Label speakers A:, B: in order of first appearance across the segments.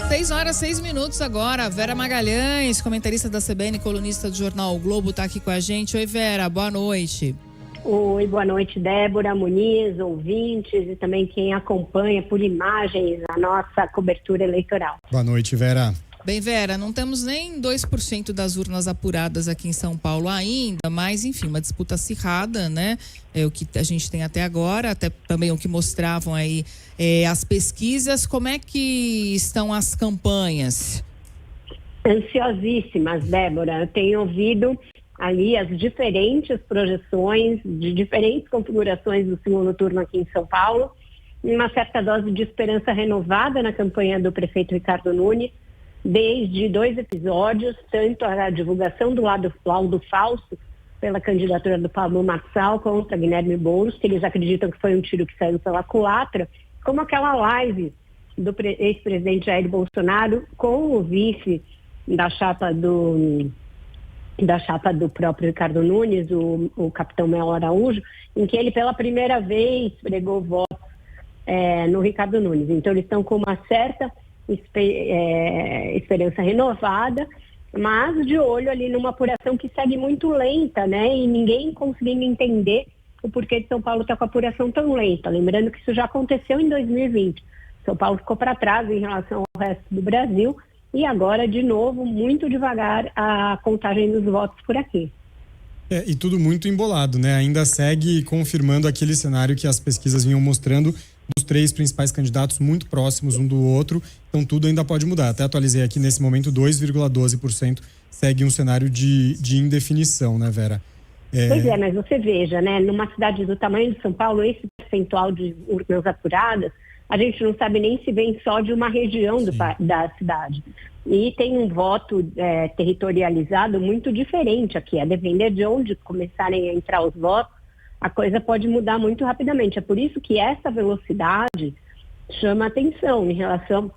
A: 6h06 agora. A Vera Magalhães, comentarista da CBN, colunista do jornal O Globo, está aqui com a gente. Oi, Vera, boa noite.
B: Oi, boa noite, Débora, Muniz, ouvintes e também quem acompanha por imagens a nossa cobertura eleitoral.
C: Boa noite, Vera.
A: Bem, Vera, não temos nem 2% das urnas apuradas aqui em São Paulo ainda, mas, enfim, uma disputa acirrada, né? É o que a gente tem até agora, até também o que mostravam aí as pesquisas. Como é que estão as campanhas?
B: Ansiosíssimas, Débora. Eu tenho ouvido ali as diferentes projeções de diferentes configurações do segundo turno aqui em São Paulo, uma certa dose de esperança renovada na campanha do prefeito Ricardo Nunes, desde 2 episódios, tanto a divulgação do laudo falso pela candidatura do Pablo Marçal contra Guilherme Boulos, que eles acreditam que foi um tiro que saiu pela culatra, como aquela live do ex-presidente Jair Bolsonaro com o vice da chapa do próprio Ricardo Nunes, o capitão Melo Araújo, em que ele pela primeira vez pregou voto no Ricardo Nunes. Então eles estão com uma certa esperança renovada, mas de olho ali numa apuração que segue muito lenta, né? E ninguém conseguindo entender o porquê de São Paulo estar com a apuração tão lenta. Lembrando que isso já aconteceu em 2020. São Paulo ficou para trás em relação ao resto do Brasil e agora, de novo, muito devagar a contagem dos votos por aqui.
C: E tudo muito embolado, né? Ainda segue confirmando aquele cenário que as pesquisas vinham mostrando dos 3 principais candidatos muito próximos um do outro, então tudo ainda pode mudar. Até atualizei aqui nesse momento, 2,12% segue um cenário de indefinição, né, Vera?
B: Pois é, mas você veja, né, numa cidade do tamanho de São Paulo, esse percentual de urnas apuradas, a gente não sabe nem se vem só de uma região da cidade. E tem um voto territorializado muito diferente aqui, a depender de onde começarem a entrar os votos, a coisa pode mudar muito rapidamente. É por isso que essa velocidade chama atenção em relação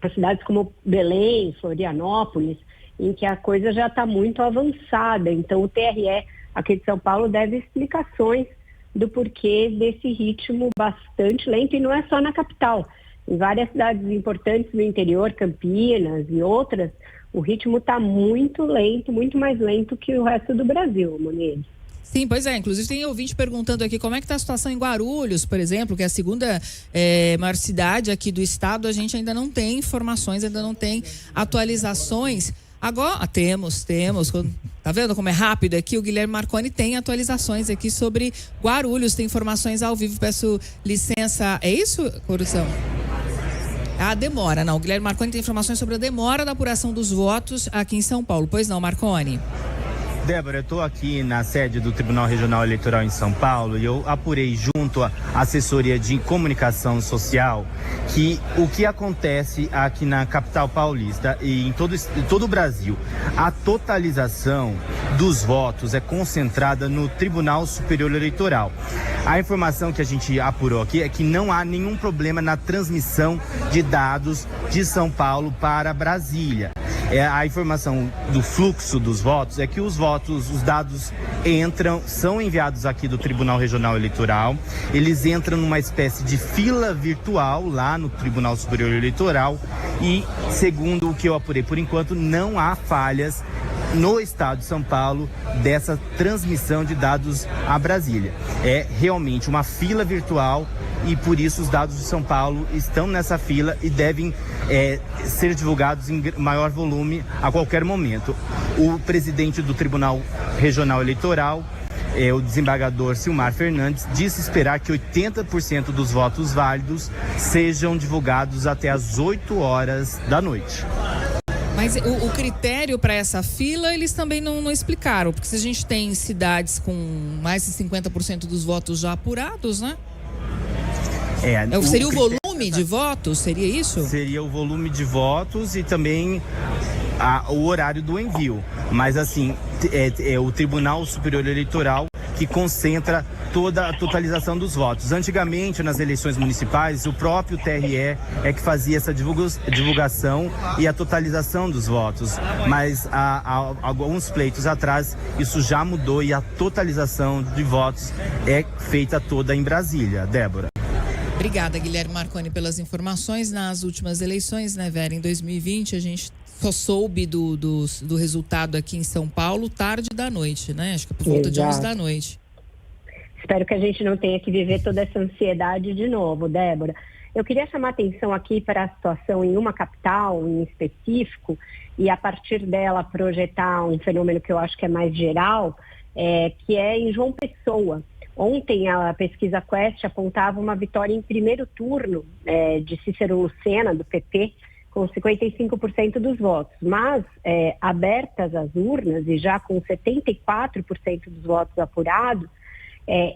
B: a cidades como Belém, Florianópolis, em que a coisa já está muito avançada. Então o TRE aqui de São Paulo deve explicações do porquê desse ritmo bastante lento, e não é só na capital. Em várias cidades importantes do interior, Campinas e outras, o ritmo está muito lento, muito mais lento que o resto do Brasil, Muniz.
A: Sim, pois é. Inclusive tem ouvinte perguntando aqui como é que está a situação em Guarulhos, por exemplo, que é a segunda maior cidade aqui do estado. A gente ainda não tem informações, ainda não tem atualizações. Agora, temos. Tá vendo como é rápido aqui? O Guilherme Marconi tem atualizações aqui sobre Guarulhos, tem informações ao vivo. Peço licença. É isso, Corujão? A demora, não. O Guilherme Marconi tem informações sobre a demora da apuração dos votos aqui em São Paulo. Pois não, Marconi?
D: Débora, eu estou aqui na sede do Tribunal Regional Eleitoral em São Paulo e eu apurei junto à assessoria de comunicação social que o que acontece aqui na capital paulista e em todo o Brasil, a totalização dos votos é concentrada no Tribunal Superior Eleitoral. A informação que a gente apurou aqui é que não há nenhum problema na transmissão de dados de São Paulo para Brasília. A informação do fluxo dos votos é que os dados são enviados aqui do Tribunal Regional Eleitoral, eles entram numa espécie de fila virtual lá no Tribunal Superior Eleitoral e, segundo o que eu apurei por enquanto, não há falhas no estado de São Paulo dessa transmissão de dados a Brasília. É realmente uma fila virtual e por isso os dados de São Paulo estão nessa fila e devem ser divulgados em maior volume a qualquer momento. O presidente do Tribunal Regional Eleitoral, o desembargador Silmar Fernandes, disse esperar que 80% dos votos válidos sejam divulgados até às 8 horas da noite.
A: Mas o critério para essa fila eles também não explicaram, porque se a gente tem cidades com mais de 50% dos votos já apurados, né? Seria o volume de votos? Seria isso?
D: Seria o volume de votos e também o horário do envio. Mas assim, é o Tribunal Superior Eleitoral que concentra toda a totalização dos votos. Antigamente, nas eleições municipais, o próprio TRE é que fazia essa divulgação e a totalização dos votos. Mas há alguns pleitos atrás, isso já mudou e a totalização de votos é feita toda em Brasília. Débora.
A: Obrigada, Guilherme Marconi, pelas informações. Nas últimas eleições, né, Vera, em 2020, a gente só soube do resultado aqui em São Paulo tarde da noite, né? Acho que por volta de 11 da noite.
B: Espero que a gente não tenha que viver toda essa ansiedade de novo, Débora. Eu queria chamar a atenção aqui para a situação em uma capital em específico e, a partir dela, projetar um fenômeno que eu acho que é mais geral, que é em João Pessoa. Ontem, a pesquisa Quest apontava uma vitória em primeiro turno de Cícero Lucena, do PP, com 55% dos votos. Mas, abertas as urnas e já com 74% dos votos apurados,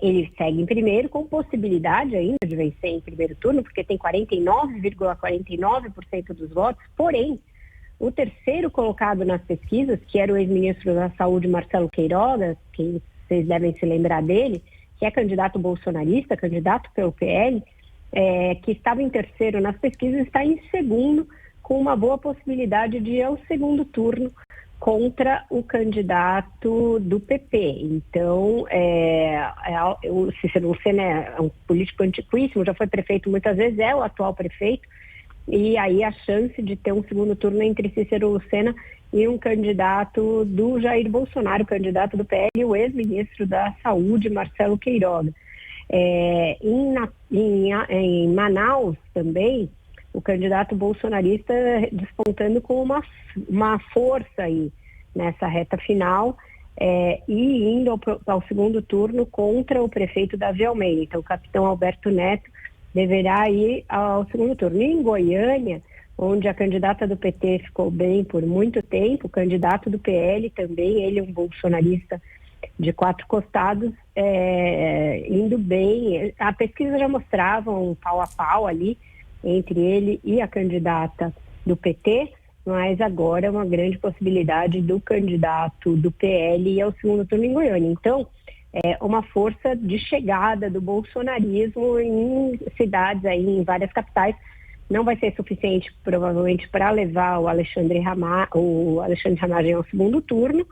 B: ele segue em primeiro, com possibilidade ainda de vencer em primeiro turno, porque tem 49,49% dos votos. Porém, o terceiro colocado nas pesquisas, que era o ex-ministro da Saúde, Marcelo Queiroga, que vocês devem se lembrar dele, que é candidato bolsonarista, candidato pelo PL, que estava em terceiro nas pesquisas, está em segundo, com uma boa possibilidade de ir ao segundo turno contra o candidato do PP. Então, o Cícero Lucena é um político antiquíssimo, já foi prefeito muitas vezes, é o atual prefeito, e aí a chance de ter um segundo turno entre Cícero Lucena e um candidato do Jair Bolsonaro, candidato do PL, e o ex-ministro da Saúde, Marcelo Queiroga. Em Manaus também, o candidato bolsonarista despontando com uma força aí nessa reta final e indo ao segundo turno contra o prefeito Davi Almeida. Então, o capitão Alberto Neto deverá ir ao segundo turno. E em Goiânia, onde a candidata do PT ficou bem por muito tempo, o candidato do PL também, ele é um bolsonarista de quatro costados, indo bem. A pesquisa já mostrava um pau a pau ali entre ele e a candidata do PT, mas agora é uma grande possibilidade do candidato do PL ir ao segundo turno em Goiânia. Então, é uma força de chegada do bolsonarismo em cidades aí, em várias capitais. Não vai ser suficiente, provavelmente, para levar o Alexandre Ramagem ao segundo turno,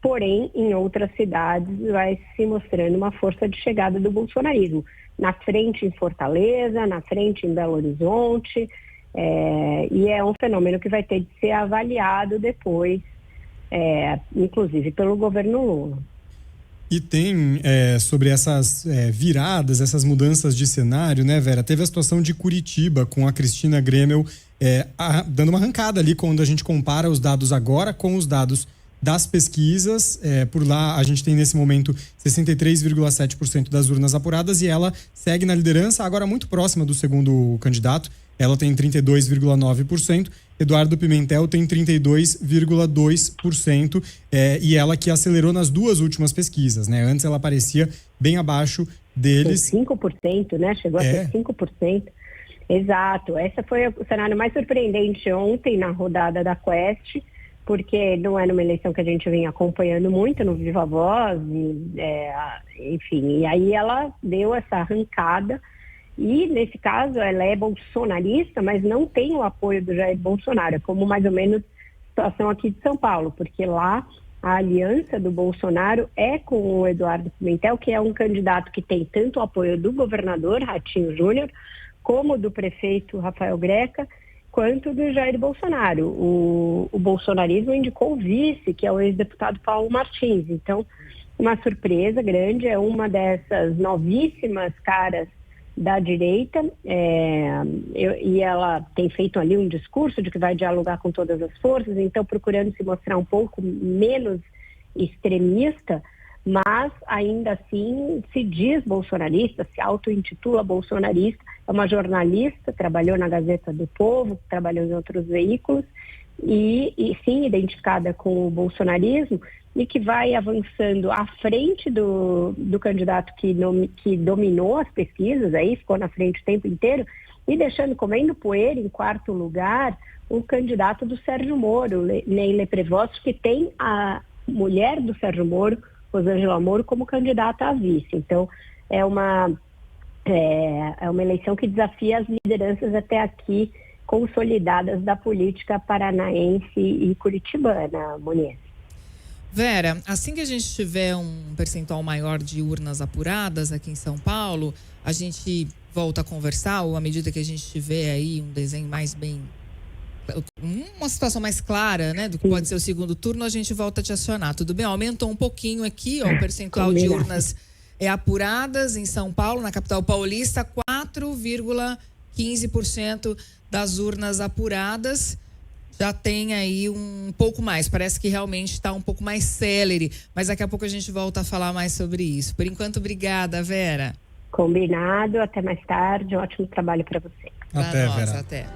B: porém, em outras cidades vai se mostrando uma força de chegada do bolsonarismo. Na frente em Fortaleza, na frente em Belo Horizonte, e é um fenômeno que vai ter de ser avaliado depois, inclusive pelo governo Lula.
C: E tem, sobre essas viradas, essas mudanças de cenário, né, Vera? Teve a situação de Curitiba com a Cristina Gremel dando uma arrancada ali quando a gente compara os dados agora com os dados das pesquisas. Por lá a gente tem nesse momento 63,7% das urnas apuradas e ela segue na liderança, agora muito próxima do segundo candidato. Ela tem 32,9%, Eduardo Pimentel tem 32,2%, e ela que acelerou nas duas últimas pesquisas, né? Antes ela aparecia bem abaixo deles.
B: 5%, né? Chegou a ser 5%. Exato. Essa foi o cenário mais surpreendente ontem na rodada da Quest, porque não é numa eleição que a gente vem acompanhando muito no Viva Voz, enfim, e aí ela deu essa arrancada, e nesse caso ela é bolsonarista, mas não tem o apoio do Jair Bolsonaro, como mais ou menos a situação aqui de São Paulo, porque lá a aliança do Bolsonaro é com o Eduardo Pimentel, que é um candidato que tem tanto o apoio do governador Ratinho Júnior, como do prefeito Rafael Greca, quanto do Jair Bolsonaro. O bolsonarismo indicou o vice, que é o ex-deputado Paulo Martins. Então, uma surpresa grande, é uma dessas novíssimas caras da direita, e ela tem feito ali um discurso de que vai dialogar com todas as forças, então procurando se mostrar um pouco menos extremista, mas ainda assim se diz bolsonarista, se auto-intitula bolsonarista, é uma jornalista, trabalhou na Gazeta do Povo, trabalhou em outros veículos, e sim identificada com o bolsonarismo, e que vai avançando à frente do candidato que dominou as pesquisas, aí ficou na frente o tempo inteiro, e deixando comendo poeira em quarto lugar o candidato do Sérgio Moro, Ney Leprevosky, que tem a mulher do Sérgio Moro, Rosângela Moro, como candidata a vice. Então, é uma eleição que desafia as lideranças até aqui consolidadas da política paranaense e curitibana, Muniz.
A: Vera, assim que a gente tiver um percentual maior de urnas apuradas aqui em São Paulo, a gente volta a conversar, ou à medida que a gente tiver aí um desenho mais bem... uma situação mais clara, né, do que pode ser o segundo turno, a gente volta a te acionar. Tudo bem? Aumentou um pouquinho aqui, ó, o percentual de urnas apuradas em São Paulo, na capital paulista, 4,15% das urnas apuradas. Já tem aí um pouco mais, parece que realmente está um pouco mais célere, mas daqui a pouco a gente volta a falar mais sobre isso. Por enquanto, obrigada, Vera.
B: Combinado, até mais tarde, um ótimo trabalho para você.
C: Até,
A: Vera.
C: Vera.
A: Até.